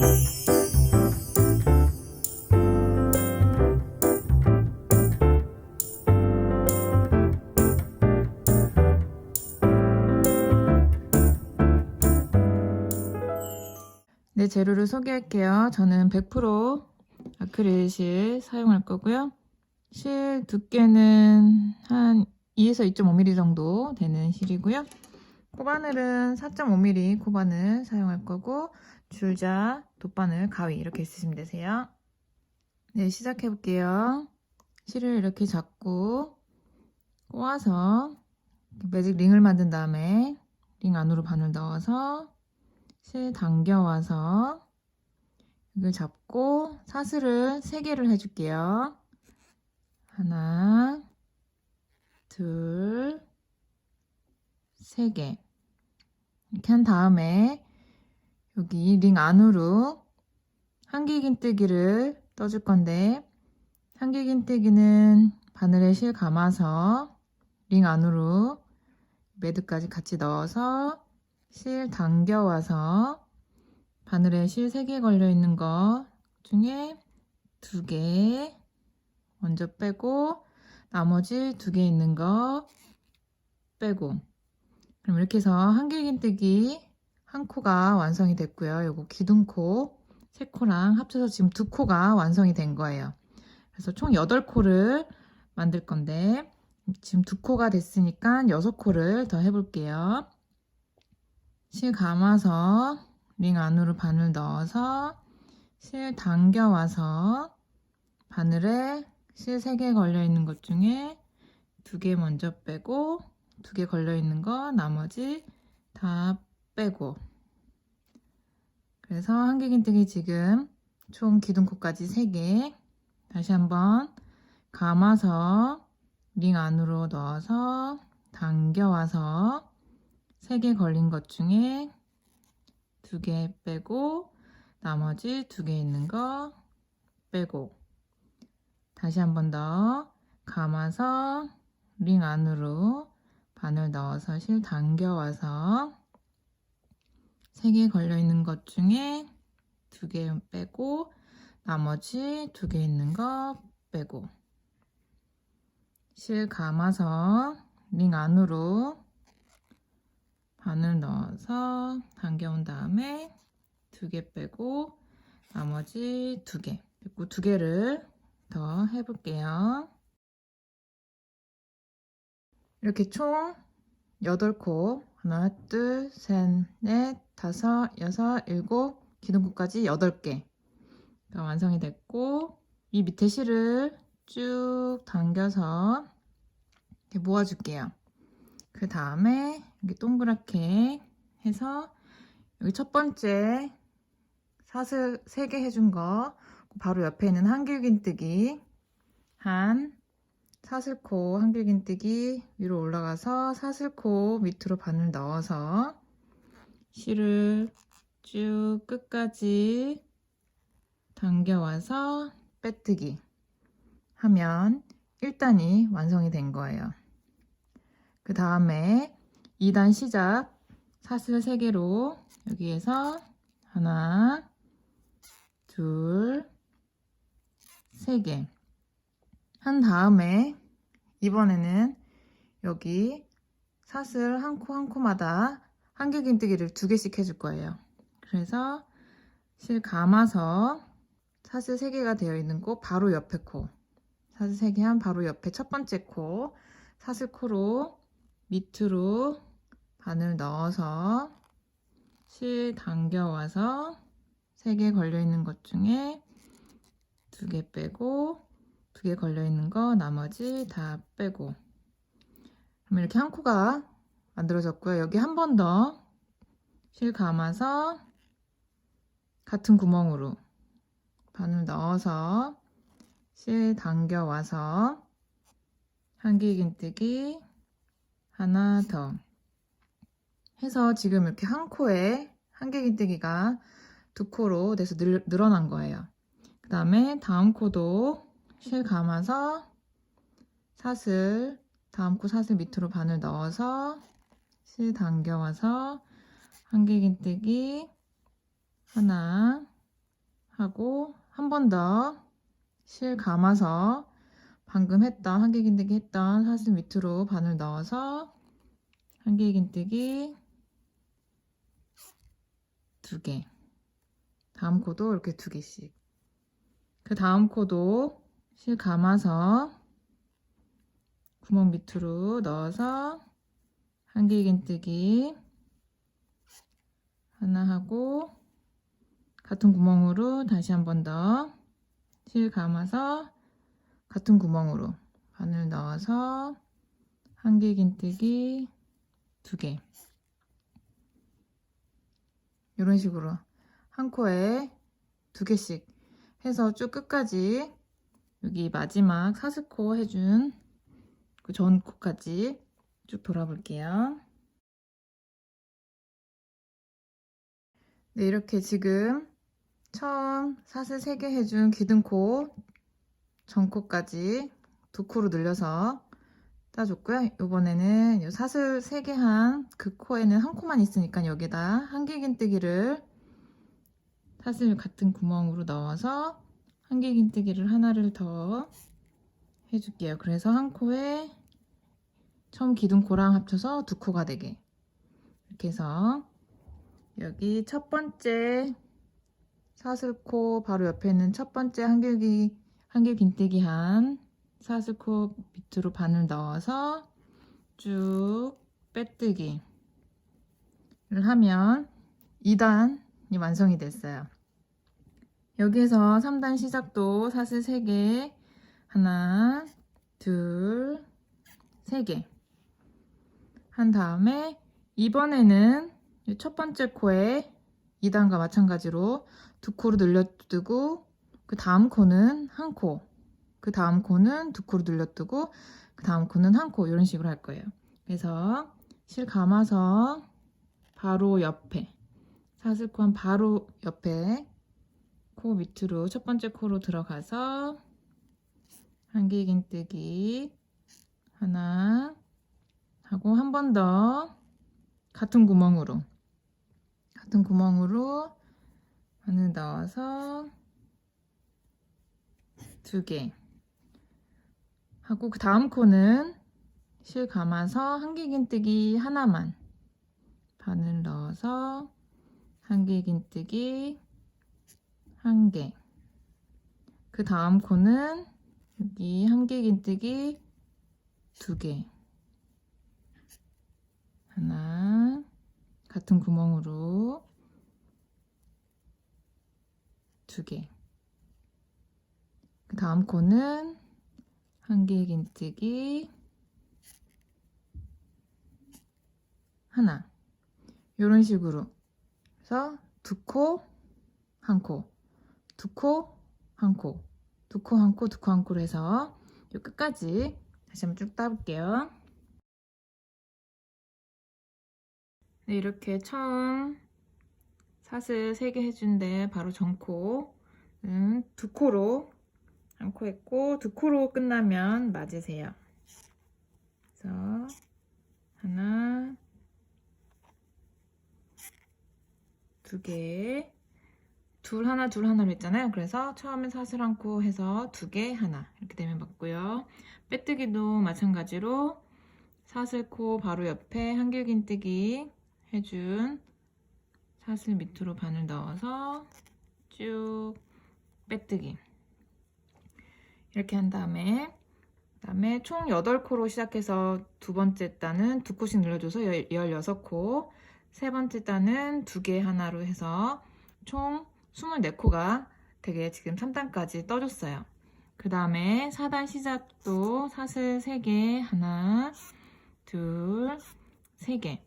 네, 재료를 소개할게요. 저는 100% 아크릴 실 사용할 거고요. 실 두께는 한 2에서 2.5mm 정도 되는 실이고요. 코바늘은 4.5mm 코바늘 사용할 거고, 줄자, 돗바늘, 가위 이렇게 쓰시면 되세요. 네, 시작해 볼게요. 실을 이렇게 잡고 꼬아서 매직 링을 만든 다음에 링 안으로 바늘 넣어서 실 당겨와서 이걸 잡고 사슬을 3개를 해줄게요. 하나, 둘, 3개. 이렇게 한 다음에 여기 링 안으로 한길긴뜨기를 떠줄 건데, 한길긴뜨기는 바늘에 실 감아서 링 안으로 매듭까지 같이 넣어서 실 당겨와서 바늘에 실 3개 걸려 있는 거 중에 2개 먼저 빼고 나머지 2개 있는 거 빼고, 그럼 이렇게 해서 한길긴뜨기 한 코가 완성이 됐고요. 요거 기둥코 3코랑 합쳐서 지금 2코가 완성이 된 거예요. 그래서 총 8코를 만들 건데 지금 2코가 됐으니까 6코를 더 해볼게요. 실 감아서 링 안으로 바늘 넣어서 실 당겨와서 바늘에 실 3개 걸려 있는 것 중에 2개 먼저 빼고 2개 걸려 있는 거 나머지 다 빼고, 그래서 한길긴뜨기 지금 총 기둥코까지 3개. 다시 한번 감아서 링 안으로 넣어서 당겨와서 3개 걸린 것 중에 2개 빼고 나머지 2개 있는 거 빼고, 다시 한 번 더 감아서 링 안으로 바늘 넣어서 실 당겨와서 3개 걸려 있는 것 중에 2개 빼고 나머지 2개 있는 거 빼고, 실 감아서 링 안으로 바늘 넣어서 당겨온 다음에 2개 빼고 나머지 2개 빼고 2개를 더 해볼게요. 이렇게 총 8코, 하나, 둘, 셋, 넷, 다섯, 여섯, 일곱, 기둥코까지 8개 완성이 됐고, 이 밑에 실을 쭉 당겨서 이렇게 모아줄게요. 그 다음에 여기 동그랗게 해서 여기 첫 번째 사슬 3개 해준 거 바로 옆에 있는 한길긴뜨기 사슬코 한길긴뜨기 위로 올라가서 사슬코 밑으로 바늘 넣어서 실을 쭉 끝까지 당겨와서 빼뜨기 하면 1단이 완성이 된 거예요. 그 다음에 2단 시작 사슬 3개로 여기에서 하나, 둘, 3개 한 다음에 이번에는 여기 사슬 한 코 한 코마다 한길긴뜨기를 2개씩 해줄 거예요. 그래서 실 감아서 사슬 3개가 되어 있는 코 바로 옆에 코, 사슬 3개 한 바로 옆에 첫 번째 코 사슬코로 밑으로 바늘 넣어서 실 당겨와서 3개 걸려 있는 것 중에 2개 빼고 2개 걸려 있는 거 나머지 다 빼고, 그럼 이렇게 한 코가 만들어졌고요. 여기 한 번 더 실 감아서 같은 구멍으로 바늘 넣어서 실 당겨와서 한길긴뜨기 하나 더 해서 지금 이렇게 한 코에 한길긴뜨기가 2코로 돼서 늘어난 거예요. 그 다음에 다음 코도 실 감아서 사슬 다음 코 사슬 밑으로 바늘 넣어서 실 당겨와서 한길긴뜨기 하나, 하고 한 번 더 실 감아서 방금 했던 한길긴뜨기 했던 사슬 밑으로 바늘 넣어서 한길긴뜨기 2개, 다음 코도 이렇게 2개씩, 그 다음 코도 실 감아서 구멍 밑으로 넣어서 한길긴뜨기 하나 하고 같은 구멍으로 다시 한 번 더 실 감아서 같은 구멍으로 바늘 넣어서 한길긴뜨기 2개, 이런 식으로 한 코에 2개씩 해서 쭉 끝까지 여기 마지막 사슬코 해준 그 전 코까지 쭉 돌아볼게요. 네, 이렇게 지금 처음 사슬 3개 해준 기둥코 전코까지 2코로 늘려서 따줬고요. 이번에는 이 사슬 3개 한 그 코에는 한 코만 있으니까 여기다 한길긴뜨기를 사슬 같은 구멍으로 넣어서 한길긴뜨기를 하나를 더 해줄게요. 그래서 한 코에 처음 기둥코랑 합쳐서 2코가 되게, 이렇게 해서 여기 첫 번째 사슬코 바로 옆에 있는 첫 번째 한길긴뜨기 한 사슬코 밑으로 바늘 넣어서 쭉 빼뜨기를 하면 2단이 완성이 됐어요. 여기에서 3단 시작도 사슬 3개, 하나, 둘, 3개 한 다음에 이번에는 첫 번째 코에 2단과 마찬가지로 2코로 늘려뜨고 그 다음 코는 한 코, 그 다음 코는 2코로 늘려뜨고 그 다음 코는 한 코, 이런 식으로 할 거예요. 그래서 실 감아서 바로 옆에 사슬코 한 바로 옆에 코 밑으로 첫 번째 코로 들어가서 한길긴뜨기 하나 하고 한 번 더 같은 구멍으로 바늘 넣어서 2개 하고 그 다음 코는 실 감아서 한길긴뜨기 하나만 바늘 넣어서 한길긴뜨기 1개, 그 다음 코는 여기 한길긴뜨기 2개 하나 같은 구멍으로 2개, 그 다음 코는 한길긴뜨기 하나, 이런 식으로 해서 2코, 1코, 2코, 1코, 2코, 1코, 2코, 1코로 해서 요 끝까지 다시 한번 쭉 따볼게요. 네, 이렇게 처음 사슬 3개 해준데 바로 전코는 2코로 한 코 했고 2코로 끝나면 맞으세요. 그래서 하나, 2개, 둘 하나 둘 하나로 했잖아요. 그래서 처음에 사슬 한 코 해서 2개 하나 이렇게 되면 맞고요. 빼뜨기도 마찬가지로 사슬코 바로 옆에 한길긴뜨기 해준 사슬 밑으로 바늘 넣어서 쭉 빼뜨기 이렇게 한 다음에 총 8코로 시작해서 두 번째 단은 2코씩 늘려줘서 16코, 세 번째 단은 2개 하나로 해서 총 24코가 되게 지금 3단까지 떠줬어요. 그 다음에 4단 시작도 사슬 3개 하나, 둘, 3개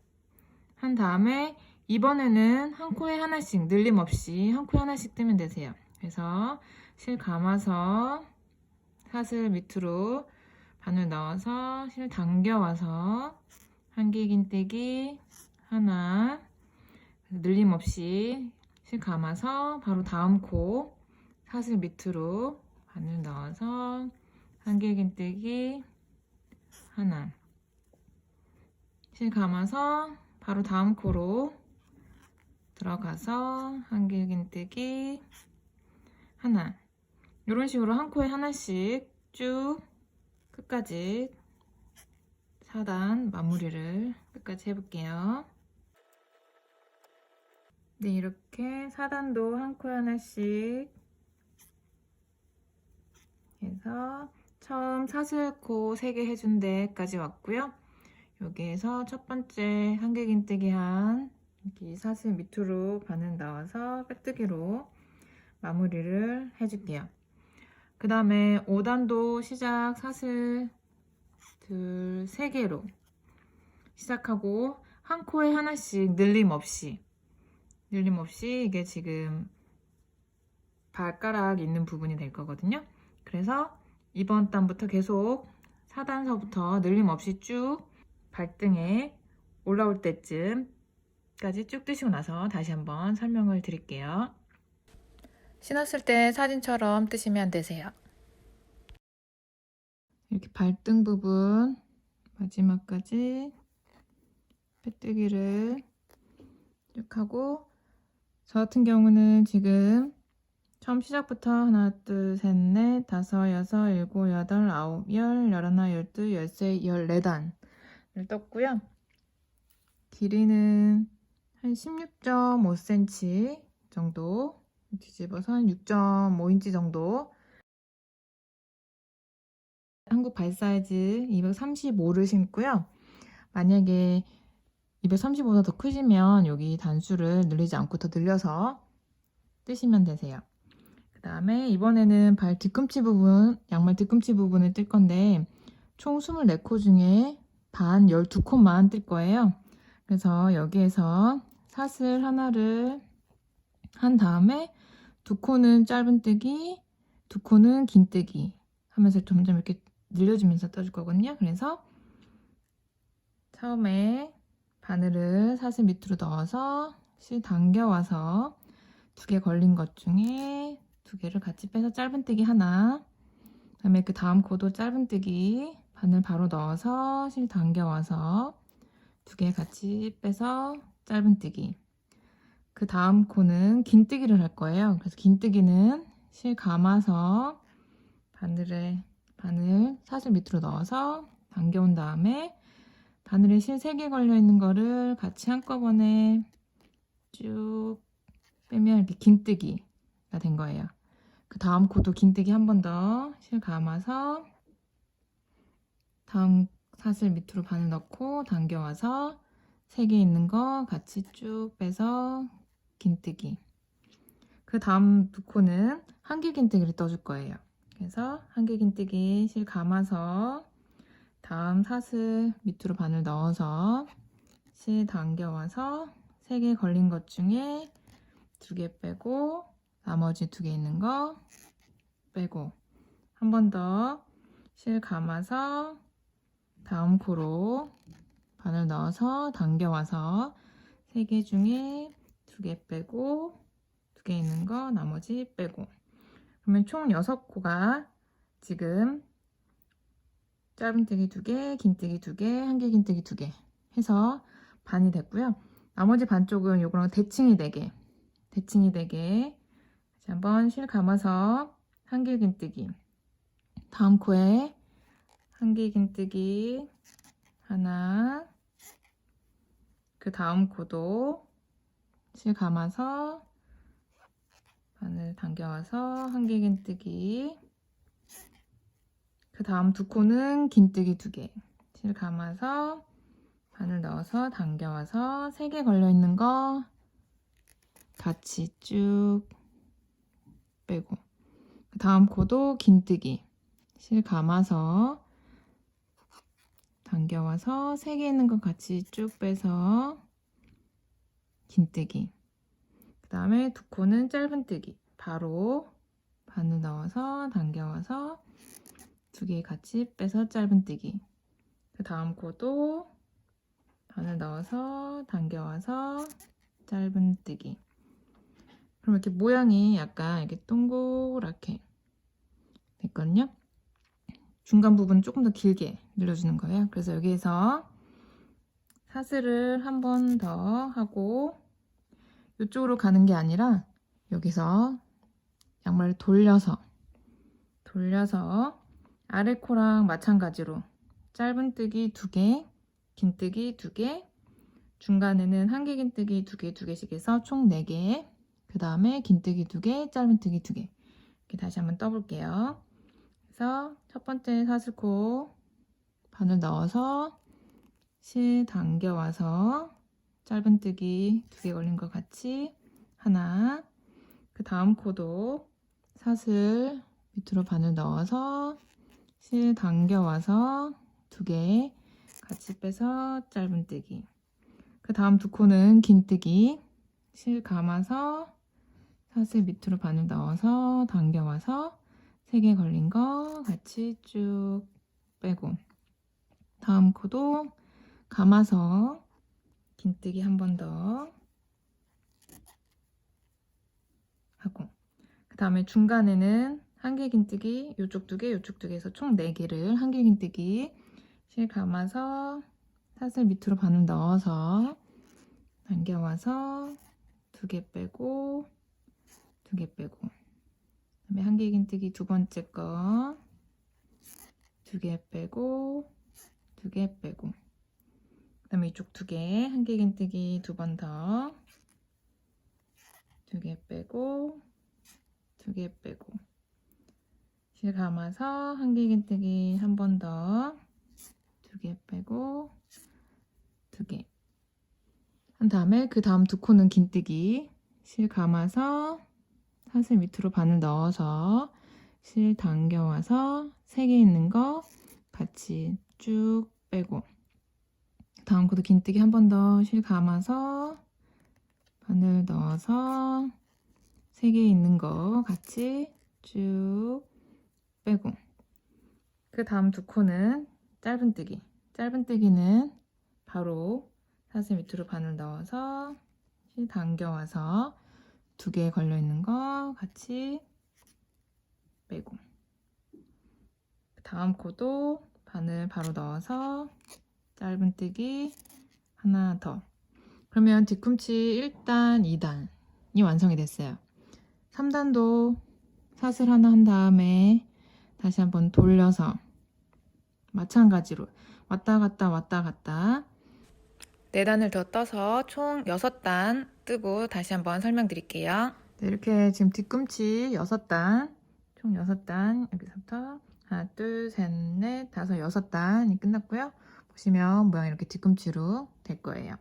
한 다음에 이번에는 한 코에 하나씩 늘림 없이 한 코에 하나씩 뜨면 되세요. 그래서 실 감아서 사슬 밑으로 바늘 넣어서 실 당겨와서 한길긴뜨기 하나, 늘림 없이 실 감아서 바로 다음 코 사슬 밑으로 바늘 넣어서 한길긴뜨기 하나, 실 감아서 바로 다음 코로 들어가서 한길긴뜨기 하나. 이런 식으로 한 코에 하나씩 쭉 끝까지 4단 마무리를 끝까지 해볼게요. 네, 이렇게 4단도 한 코에 하나씩 해서 처음 사슬코 3개 해준 데까지 왔고요. 여기에서 첫 번째 한길긴뜨기 한 여기 사슬 밑으로 바늘 넣어서 빼뜨기로 마무리를 해줄게요. 그 다음에 5단도 시작 사슬 3개로 시작하고 한 코에 하나씩 늘림 없이 이게 지금 발가락 있는 부분이 될 거거든요. 그래서 이번 단부터 계속 4단서부터 늘림 없이 쭉 발등에 올라올 때쯤까지 쭉 뜨시고 나서 다시 한번 설명을 드릴게요. 신었을 때 사진처럼 뜨시면 되세요. 이렇게 발등 부분 마지막까지 빼뜨기를 쭉 하고, 저 같은 경우는 지금 처음 시작부터 하나, 둘, 셋, 넷, 다섯, 여섯, 일곱, 여덟, 아홉, 열, 열하나, 열둘, 열세, 14단을 떴고요. 길이는 한 16.5cm 정도 뒤집어서 한 6.5인치 정도. 한국 발 사이즈 235를 신고요. 만약에 235보다 더 크시면 여기 단수를 늘리지 않고 더 늘려서 뜨시면 되세요. 그 다음에 이번에는 발 뒤꿈치 부분, 양말 뒤꿈치 부분을 뜰 건데 총 24코 중에 반 12코만 뜰 거예요. 그래서 여기에서 사슬 하나를 한 다음에 2코는 짧은 뜨기, 2코는 긴 뜨기 하면서 점점 이렇게 늘려주면서 떠줄 거거든요. 그래서 처음에 바늘을 사슬 밑으로 넣어서 실 당겨와서 2개 걸린 것 중에 2개를 같이 빼서 짧은 뜨기 하나, 그 다음에 그 다음 코도 짧은 뜨기 바늘 바로 넣어서 실 당겨와서 2개 같이 빼서 짧은 뜨기, 그 다음 코는 긴 뜨기를 할 거예요. 그래서 긴 뜨기는 실 감아서 바늘 사슬 밑으로 넣어서 당겨온 다음에 바늘에 실 3개 걸려 있는 거를 같이 한꺼번에 쭉 빼면 이렇게 긴뜨기가 된 거예요. 그 다음 코도 긴뜨기 한 번 더 실 감아서 다음 사슬 밑으로 바늘 넣고 당겨와서 3개 있는 거 같이 쭉 빼서 긴뜨기. 그 다음 2코는 한길긴뜨기를 떠줄 거예요. 그래서 한길긴뜨기 실 감아서 다음 사슬 밑으로 바늘 넣어서 실 당겨와서 3개 걸린 것 중에 2개 빼고 나머지 2개 있는 거 빼고 한 번 더 실 감아서 다음 코로 바늘 넣어서 당겨와서 3개 중에 2개 빼고 2개 있는 거 나머지 빼고, 그러면 총 6코가 지금 짧은뜨기 2개, 긴뜨기 2개, 한길긴뜨기 2개 해서 반이 됐고요. 나머지 반쪽은 요거랑 대칭이 4개 다시 한번 실 감아서 한길긴뜨기, 다음 코에 한길긴뜨기 하나, 그 다음 코도 실 감아서 바늘 당겨와서 한길긴뜨기, 그 다음 2코는 긴뜨기 2개 실 감아서 바늘 넣어서 당겨와서 3개 걸려있는 거 같이 쭉 빼고, 그 다음 코도 긴뜨기 실 감아서 당겨와서 3개 있는 거 같이 쭉 빼서 긴뜨기, 그 다음에 2코는 짧은뜨기 바로 바늘 넣어서 당겨와서 2개 같이 빼서 짧은뜨기, 그 다음 코도 바늘 넣어서 당겨와서 짧은뜨기. 그럼 이렇게 모양이 약간 이렇게 동그랗게 됐거든요. 중간 부분 조금 더 길게 늘려주는 거예요. 그래서 여기에서 사슬을 한 번 더 하고 이쪽으로 가는 게 아니라 여기서 양말을 돌려서 아래 코랑 마찬가지로 짧은뜨기 2개, 긴뜨기 2개, 중간에는 한개 긴뜨기 2개, 2개씩 해서 총 4개, 그 다음에 긴뜨기 2개, 짧은뜨기 2개. 이렇게 다시 한번 떠볼게요. 그래서 첫 번째 사슬코 바늘 넣어서 실 당겨와서 짧은뜨기 2개 걸린 것 같이 하나, 그 다음 코도 사슬 밑으로 바늘 넣어서 실 당겨와서 2개 같이 빼서 짧은뜨기, 그 다음 두 코는 긴뜨기 실 감아서 사슬 밑으로 바늘 넣어서 당겨와서 3개 걸린 거 같이 쭉 빼고, 다음 코도 감아서 긴뜨기 한 번 더 하고, 그 다음에 중간에는 한개 긴뜨기 요쪽 2개 요쪽 2개 해서 총 4개를 한개 긴뜨기 실 감아서 사슬 밑으로 바늘 넣어서 당겨와서 2개 빼고 2개 빼고, 그다음에 한개 긴뜨기 두 번째 거 2개 빼고 2개 빼고, 그 다음에 이쪽 2개 한개 긴뜨기 두 번 더 2개 빼고 2개 빼고, 실 감아서 한개 긴뜨기 한 번 더 2개 빼고 2개 한 다음에 그 다음 두 코는 긴뜨기 실 감아서 사슬 밑으로 바늘 넣어서 실 당겨와서 3개 있는 거 같이 쭉 빼고, 다음 코도 긴뜨기 한 번 더 실 감아서 바늘 넣어서 3개 있는 거 같이 쭉 빼고, 그 다음 두 코는 짧은뜨기는 바로 사슬 밑으로 바늘 넣어서 실 당겨와서 2개 걸려 있는 거 같이 빼고, 다음 코도 바늘 바로 넣어서 짧은뜨기 하나 더. 그러면 뒤꿈치 1단, 2단이 완성이 됐어요. 3단도 사슬 하나 한 다음에 다시 한번 돌려서 마찬가지로 왔다 갔다 4단을 더 떠서 총 6단 뜨고 다시 한번 설명드릴게요. 네, 이렇게 지금 뒤꿈치 6단, 총 6단, 여기서부터 하나, 둘, 셋, 넷, 다섯, 6단이 끝났고요. 보시면 모양이 이렇게 뒤꿈치로 될 거예요.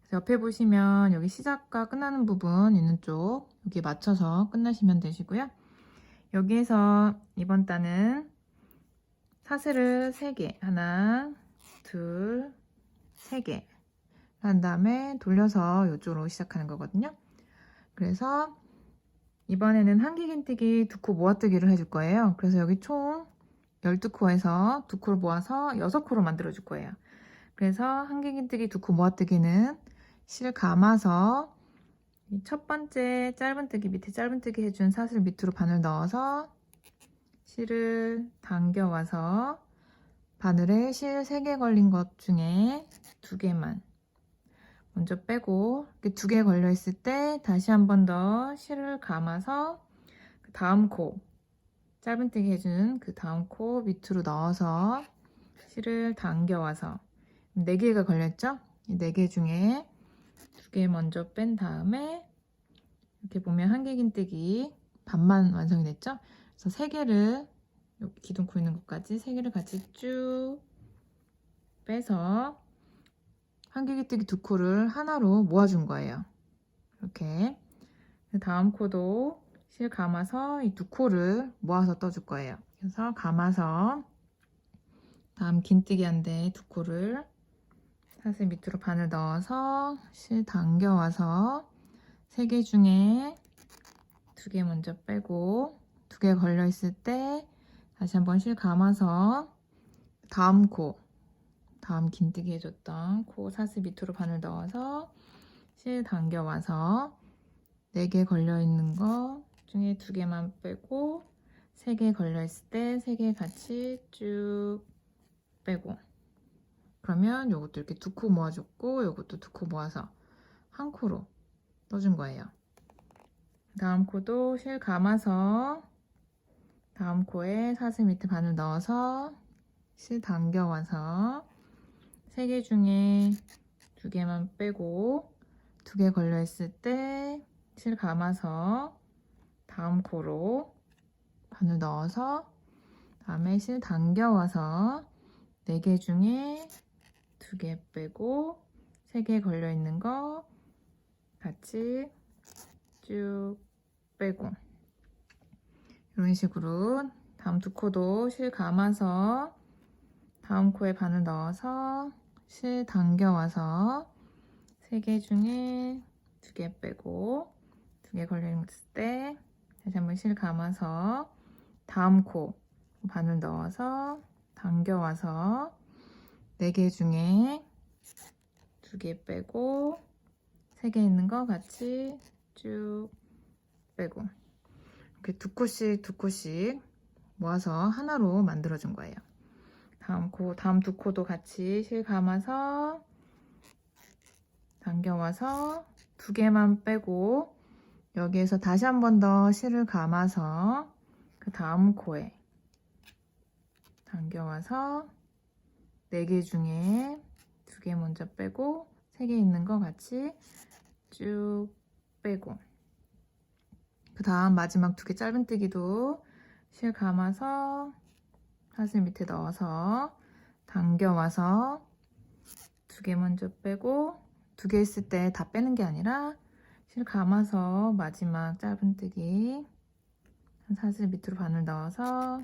그래서 옆에 보시면 여기 시작과 끝나는 부분 있는 쪽 여기에 맞춰서 끝나시면 되시고요. 여기에서 이번 단은 사슬을 3개, 하나, 둘, 3개 한 다음에 돌려서 이쪽으로 시작하는 거거든요. 그래서 이번에는 한개 긴뜨기 2코 모아뜨기를 해줄 거예요. 그래서 여기 총 12코에서 2코를 모아서 6코로 만들어 줄 거예요. 그래서 한개 긴뜨기 2코 모아뜨기는 실 감아서 첫 번째 짧은뜨기 밑에 짧은뜨기 해준 사슬 밑으로 바늘 넣어서 실을 당겨와서 바늘에 실 3개 걸린 것 중에 2개만 먼저 빼고, 2개 걸려 있을 때 다시 한 번 더 실을 감아서 그 다음 코 짧은뜨기 해준 그 다음 코 밑으로 넣어서 실을 당겨와서 4개가 걸렸죠? 이 4개 중에 2개 먼저 뺀 다음에 이렇게 보면 한개 긴뜨기 반만 완성이 됐죠? 그래서 3개를 여기 기둥코 있는 곳까지 3개를 같이 쭉 빼서 한개 긴뜨기 2코를 하나로 모아준 거예요. 이렇게. 다음 코도 실 감아서 이 2코를 모아서 떠줄 거예요. 그래서 감아서 다음 긴뜨기 한데 2코를 사슬 밑으로 바늘 넣어서 실 당겨와서 3개 중에 2개 먼저 빼고 2개 걸려 있을 때 다시 한번 실 감아서 다음 긴뜨기 해줬던 코 사슬 밑으로 바늘 넣어서 실 당겨와서 4개 걸려 있는 거 중에 2개만 빼고 3개 걸려 있을 때 3개 같이 쭉 빼고, 그러면 요것도 이렇게 2코 모아줬고 요것도 2코 모아서 한 코로 떠준 거예요. 다음 코도 실 감아서 다음 코에 사슬 밑에 바늘 넣어서 실 당겨와서 3개 중에 2개만 빼고 2개 걸려 있을 때 실 감아서 다음 코로 바늘 넣어서 다음에 실 당겨와서 4개 중에 2개 빼고 3개 걸려 있는 거 같이 쭉 빼고 이런 식으로 다음 2코도 실 감아서 다음 코에 바늘 넣어서 실 당겨와서 3개 중에 2개 빼고 2개 걸려있을 때 다시 한번 실 감아서 다음 코 바늘 넣어서 당겨와서 4개 중에 2개 빼고 3개 있는 거 같이 쭉 빼고 이렇게 2코씩 모아서 하나로 만들어준 거예요. 다음 2코도 같이 실 감아서 당겨와서 2개만 빼고 여기에서 다시 한 번 더 실을 감아서 그 다음 코에 당겨와서 4개 중에 2개 먼저 빼고 3개 있는 거 같이 쭉 빼고 그 다음 마지막 2개 짧은뜨기도 실 감아서 사슬 밑에 넣어서 당겨와서 2개 먼저 빼고 2개 있을 때 다 빼는 게 아니라 실 감아서 마지막 짧은뜨기 사슬 밑으로 바늘 넣어서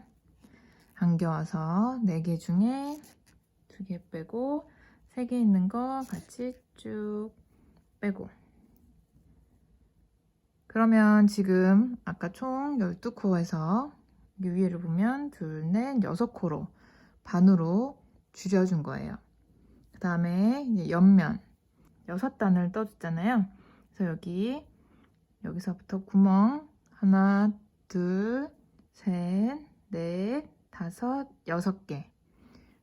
당겨와서 4개 중에 2개 빼고 3개 있는 거 같이 쭉 빼고 그러면 지금 아까 총 12코에서 여기 위에를 보면 2, 4, 6코로 반으로 줄여준 거예요. 그 다음에 이제 옆면 6단을 떠줬잖아요. 그래서 여기서부터 구멍 하나, 둘, 셋, 넷, 다섯, 6개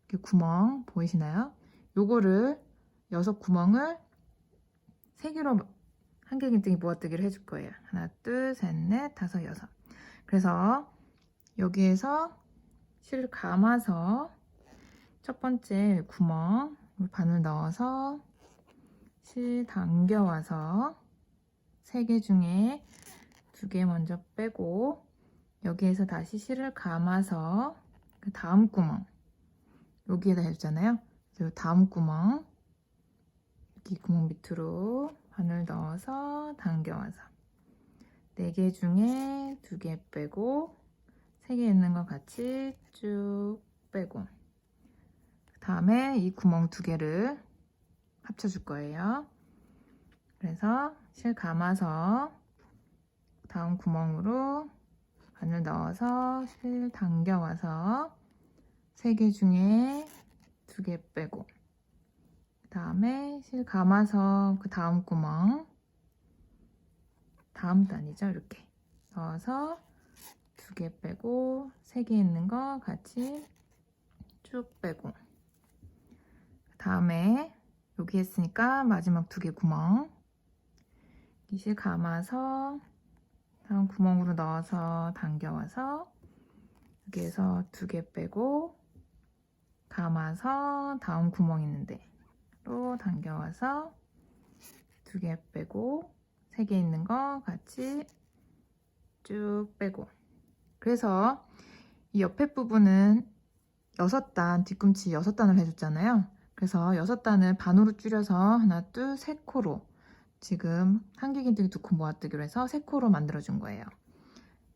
이렇게 구멍 보이시나요? 요거를 6구멍을 3개로 한길긴뜨기 모아뜨기를 해줄 거예요. 하나, 둘, 셋, 넷, 다섯, 6. 그래서 여기에서 실을 감아서 첫 번째 구멍 바늘 넣어서 실 당겨와서 3개 중에 2개 먼저 빼고 여기에서 다시 실을 감아서 그 다음 구멍 여기에다 해주잖아요. 그래서 다음 구멍 여기 구멍 밑으로 바늘 넣어서 당겨와서 4개 중에 2개 빼고 3개 있는 거 같이 쭉 빼고 그 다음에 이 구멍 2개를 합쳐줄 거예요. 그래서 실 감아서 다음 구멍으로 바늘 넣어서 실 당겨와서 3개 중에 2개 빼고 그 다음에 실 감아서 그 다음 구멍 다음 단이죠. 이렇게 넣어서 2개 빼고 3개 있는 거 같이 쭉 빼고 그 다음에 여기 했으니까 마지막 2개 구멍 실 감아서 다음 구멍으로 넣어서 당겨와서 여기에서 2개 빼고 감아서 다음 구멍 있는데 로 당겨와서 2개 빼고 3개 있는 거 같이 쭉 빼고 그래서 이 옆에 부분은 6단 뒤꿈치 6단을 해줬잖아요. 그래서 6단을 반으로 줄여서 하나, 둘, 3코로 지금 한길긴뜨기 2코 모아뜨기로 해서 3코로 만들어준 거예요.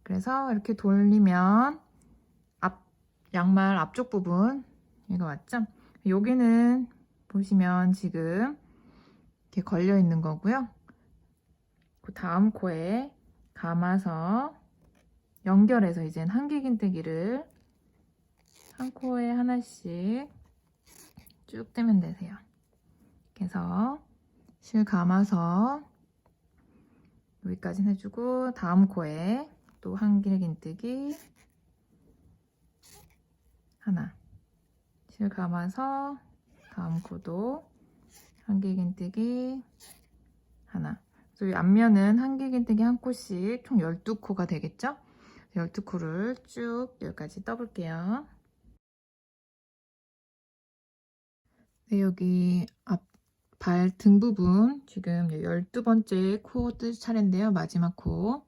그래서 이렇게 돌리면 양말 앞쪽 부분 이거 맞죠? 여기는 보시면 지금 이렇게 걸려 있는 거고요. 그 다음 코에 감아서 연결해서 이제 한길긴뜨기를 한 코에 하나씩 쭉 떼면 되세요. 그래서 실 감아서 여기까지 해주고 다음 코에 또 한길긴뜨기 하나 실 감아서 다음 코도 한길긴뜨기 하나 그래서 이 앞면은 한길긴뜨기 한 코씩 총 12코가 되겠죠? 12코를 쭉 여기까지 떠볼게요. 네, 여기 앞 발 등 부분 지금 12번째 코 뜰 차례인데요. 마지막 코.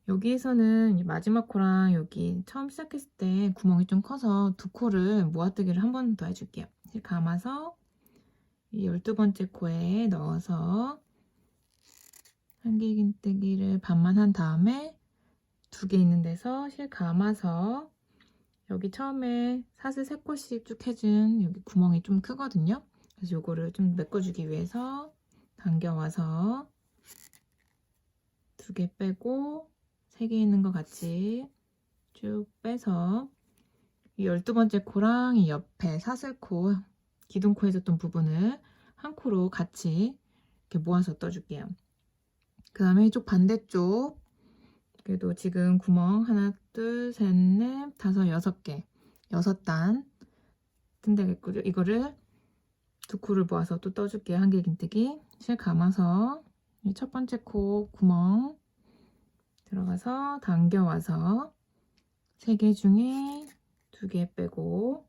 여기에서는 이 마지막 코랑 여기 처음 시작했을 때 구멍이 좀 커서 두 코를 모아뜨기를 한 번 더 해줄게요. 실 감아서 이 12번째 코에 넣어서 한길긴뜨기를 반만 한 다음에 두 개 있는 데서 실 감아서 여기 처음에 사슬 3코씩 쭉 해준 여기 구멍이 좀 크거든요. 그래서 요거를 좀 메꿔주기 위해서 당겨와서 두 개 빼고 3개 있는 거 같이 쭉 빼서 이 12번째 코랑 이 옆에 사슬코, 기둥코 해줬던 부분을 한 코로 같이 이렇게 모아서 떠줄게요. 그 다음에 이쪽 반대쪽 그래도 지금 구멍 하나, 둘, 셋, 넷, 다섯, 6개 6단 뜬다겠고요. 이거를 두 코를 모아서 또 떠줄게요. 한길긴뜨기 실 감아서 첫 번째 코 구멍 들어가서 당겨와서 3개 중에 2개 빼고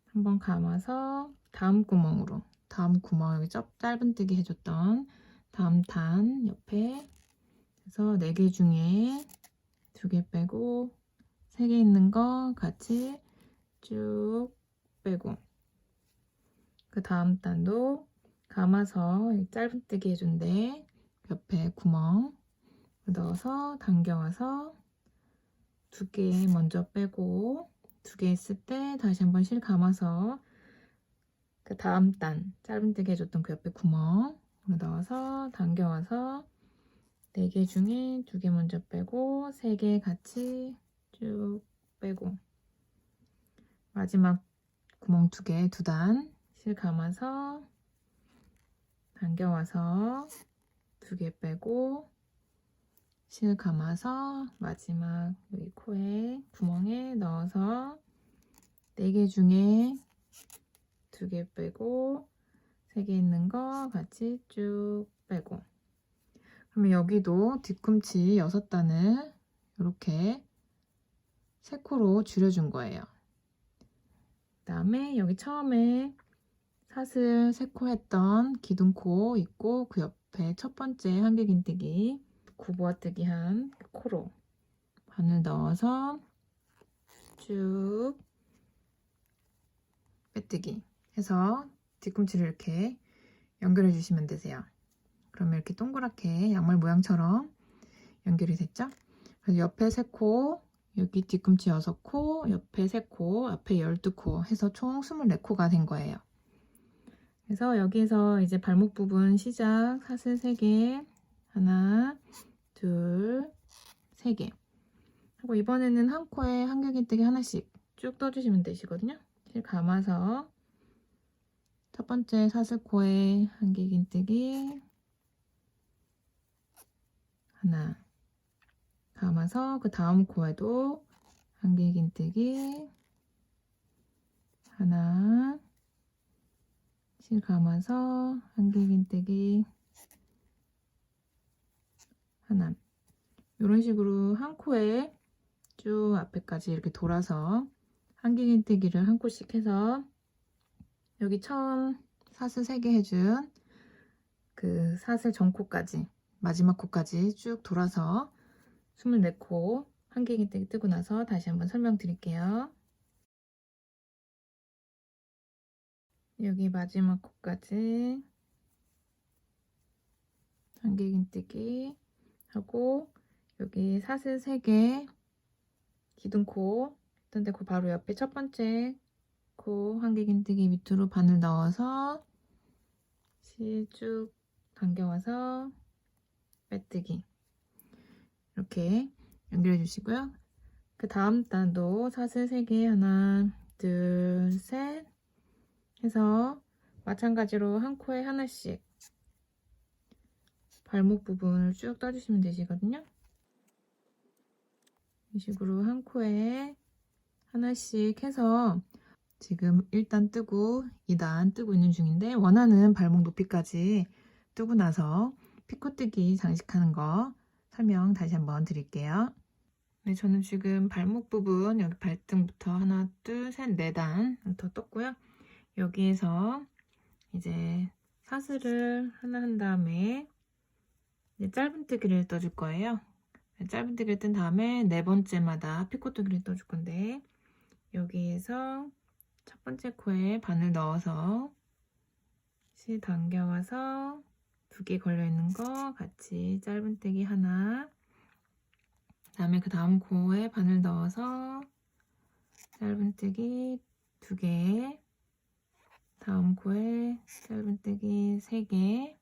한번 감아서 다음 구멍으로 다음 구멍 여기 짧은뜨기 해줬던 다음 단 옆에 그래서 4개 중에 2개 빼고 3개 있는 거 같이 쭉 빼고 그 다음 단도 감아서 짧은뜨기 해준데 옆에 구멍 넣어서 당겨와서 2개 먼저 빼고 2개 있을 때 다시 한번 실 감아서 그 다음 단 짧은뜨기 해줬던 그 옆에 구멍 넣어서 당겨와서 4개 중에 2개 먼저 빼고 3개 같이 쭉 빼고 마지막 구멍 2개 2단 실 감아서 당겨와서 2개 빼고 실 감아서 마지막 여기 코에 구멍에 넣어서 4개 중에 2개 빼고 3개 있는 거 같이 쭉 빼고 그러면 여기도 뒤꿈치 6단을 이렇게 3코로 줄여준 거예요. 그 다음에 여기 처음에 사슬 3코 했던 기둥코 있고 그 옆에 첫 번째 한길긴뜨기 구부어뜨기 한 코로 바늘 넣어서 쭉 빼뜨기 해서 뒤꿈치를 이렇게 연결해 주시면 되세요. 그러면 이렇게 동그랗게 양말 모양처럼 연결이 됐죠? 그래서 옆에 3코, 여기 뒤꿈치 6코, 옆에 3코, 앞에 12코 해서 총 24코가 된 거예요. 그래서 여기에서 이제 발목 부분 시작 사슬 3개 하나, 둘, 3개 하고 이번에는 한 코에 한길긴뜨기 하나씩 쭉 떠주시면 되시거든요. 실 감아서 첫 번째 사슬코에 한길긴뜨기 하나 감아서 그 다음 코에도 한길긴뜨기 하나 실 감아서 한길긴뜨기 하나 이런 식으로 한 코에 쭉 앞에까지 이렇게 돌아서 한길긴뜨기를 한 코씩 해서 여기 처음 사슬 3개 해준 그 사슬 전코까지 마지막 코까지 쭉 돌아서 24코 한길긴뜨기 뜨고 나서 다시 한번 설명드릴게요. 여기 마지막 코까지 한길긴뜨기 하고 여기 사슬 3개 기둥코 했던데 그 바로 옆에 첫 번째 코 한길긴뜨기 밑으로 바늘 넣어서 실 쭉 당겨와서 빼뜨기 이렇게 연결해 주시고요. 그 다음 단도 사슬 3개 하나 둘 셋 해서 마찬가지로 한 코에 하나씩 발목 부분을 쭉 떠주시면 되시거든요. 이 식으로 한 코에 하나씩 해서 지금 1단 뜨고 2단 뜨고 있는 중인데 원하는 발목 높이까지 뜨고 나서 피코뜨기 장식하는 거 설명 다시 한번 드릴게요. 네, 저는 지금 발목 부분 여기 발등부터 하나, 둘, 셋, 네 단부터 떴고요. 여기에서 이제 사슬을 하나 한 다음에 이제 짧은뜨기를 떠줄 거예요. 짧은뜨기를 뜬 다음에 네 번째마다 피코뜨기를 떠줄 건데 여기에서 첫 번째 코에 바늘 넣어서 실 당겨와서 두 개 걸려있는 거 같이 짧은뜨기 하나, 그 다음에 그 다음 코에 바늘 넣어서 짧은뜨기 두 개, 다음 코에 짧은뜨기 세 개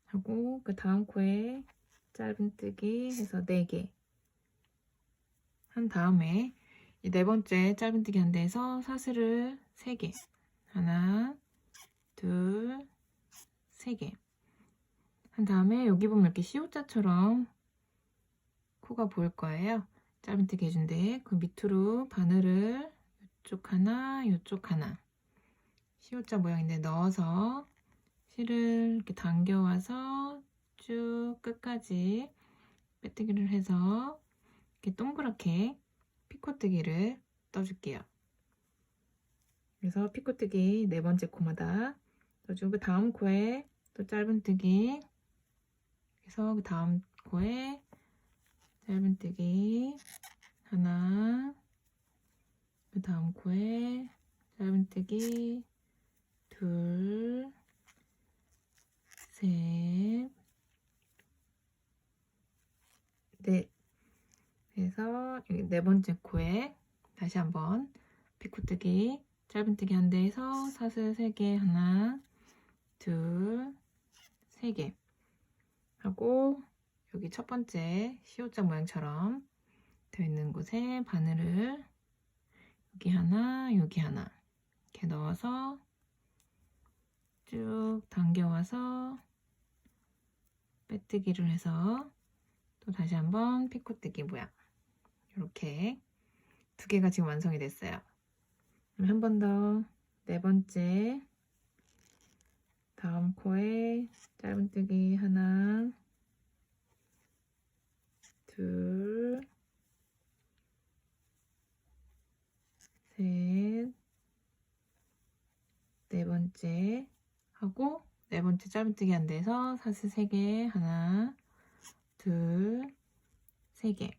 하고 그 다음 코에 짧은뜨기 해서 네 개 한 다음에 이 네 번째 짧은뜨기 한 데에서 사슬을 세 개, 하나, 둘, 세 개 한 다음에 여기 보면 이렇게 C자처럼 코가 보일 거예요. 짧은뜨기 해준데 그 밑으로 바늘을 이쪽 하나, 이쪽 하나 C자 모양인데 넣어서 실을 이렇게 당겨와서 쭉 끝까지 빼뜨기를 해서 이렇게 동그랗게 피코뜨기를 떠줄게요. 그래서 피코뜨기 네 번째 코마다 떠주고 그 다음 코에 또 짧은뜨기 그래서 그 다음 코에 짧은뜨기 하나, 그 다음 코에 짧은뜨기 둘, 셋, 넷. 그래서 여기 네 번째 코에 다시 한번 피코뜨기 짧은뜨기 한 데에서 사슬 3개 하나, 둘, 3개 하고 여기 첫 번째 C자 모양처럼 되어 있는 곳에 바늘을 여기 하나, 여기 하나 이렇게 넣어서 쭉 당겨와서 빼뜨기를 해서 또 다시 한번 피코뜨기 모양 이렇게 두 개가 지금 완성이 됐어요. 한 번 더 네 번째 다음 코에 짧은뜨기 하나, 둘, 셋, 네 번째 하고 네 번째 짧은뜨기 한 데서 사슬 3개 하나, 둘, 3개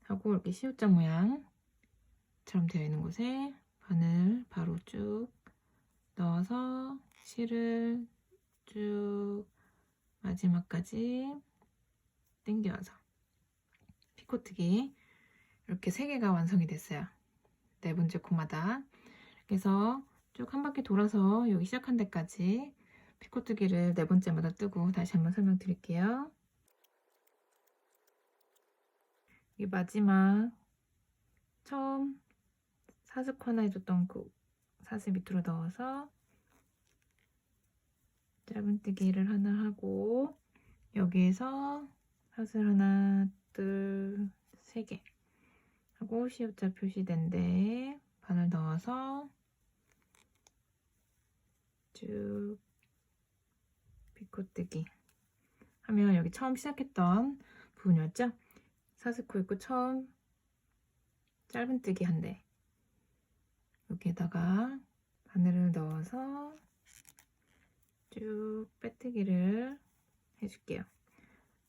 하고 이렇게 C자 모양처럼 되어 있는 곳에 바늘 바로 쭉 넣어서 실을 쭉 마지막까지 당겨와서 피코뜨기 이렇게 3개가 완성이 됐어요. 네 번째 코마다. 그래서 쭉 한 바퀴 돌아서 여기 시작한 데까지 피코뜨기를 네 번째마다 뜨고 다시 한번 설명드릴게요. 이 마지막 처음 사슬 하나 해줬던 그 사슬 밑으로 넣어서 짧은뜨기를 하나 하고 여기에서 사슬 하나, 둘, 3개 하고 C자 표시된 데 바늘 넣어서 쭉 피코뜨기 하면 여기 처음 시작했던 부분이었죠? 사슬코 있고 처음 짧은뜨기 한 대 여기에다가 바늘을 넣어서 쭉 빼뜨기를 해줄게요.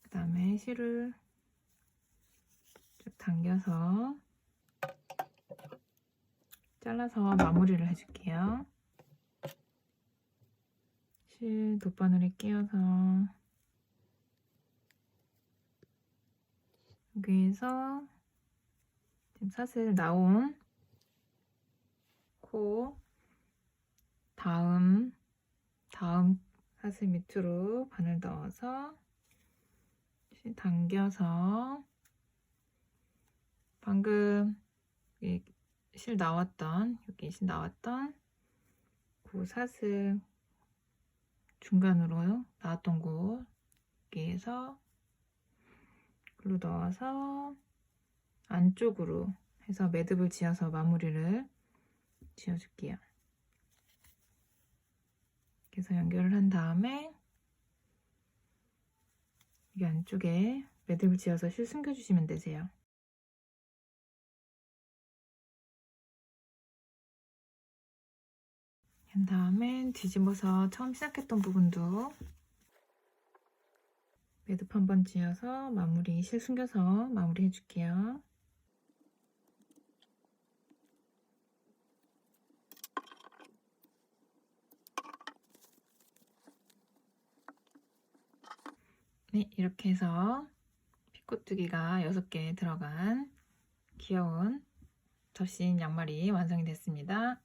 그 다음에 실을 쭉 당겨서 잘라서 마무리를 해줄게요. 실 돗바늘에 끼워서 여기에서 지금 사슬 나온 코 다음 사슬 밑으로 바늘 넣어서 실 당겨서 방금 실 나왔던 여기 실 나왔던 그 사슬 중간으로 나왔던 곳 여기에서 글로 넣어서 안쪽으로 해서 매듭을 지어서 마무리를 지어줄게요. 그래서 연결을 한 다음에 여기 안쪽에 매듭을 지어서 실 숨겨주시면 되세요. 그 다음엔 뒤집어서 처음 시작했던 부분도 매듭 한번 지어서 실 숨겨서 마무리 해줄게요. 네, 이렇게 해서 피코뜨기가 6개 들어간 귀여운 접시인 양말이 완성이 됐습니다.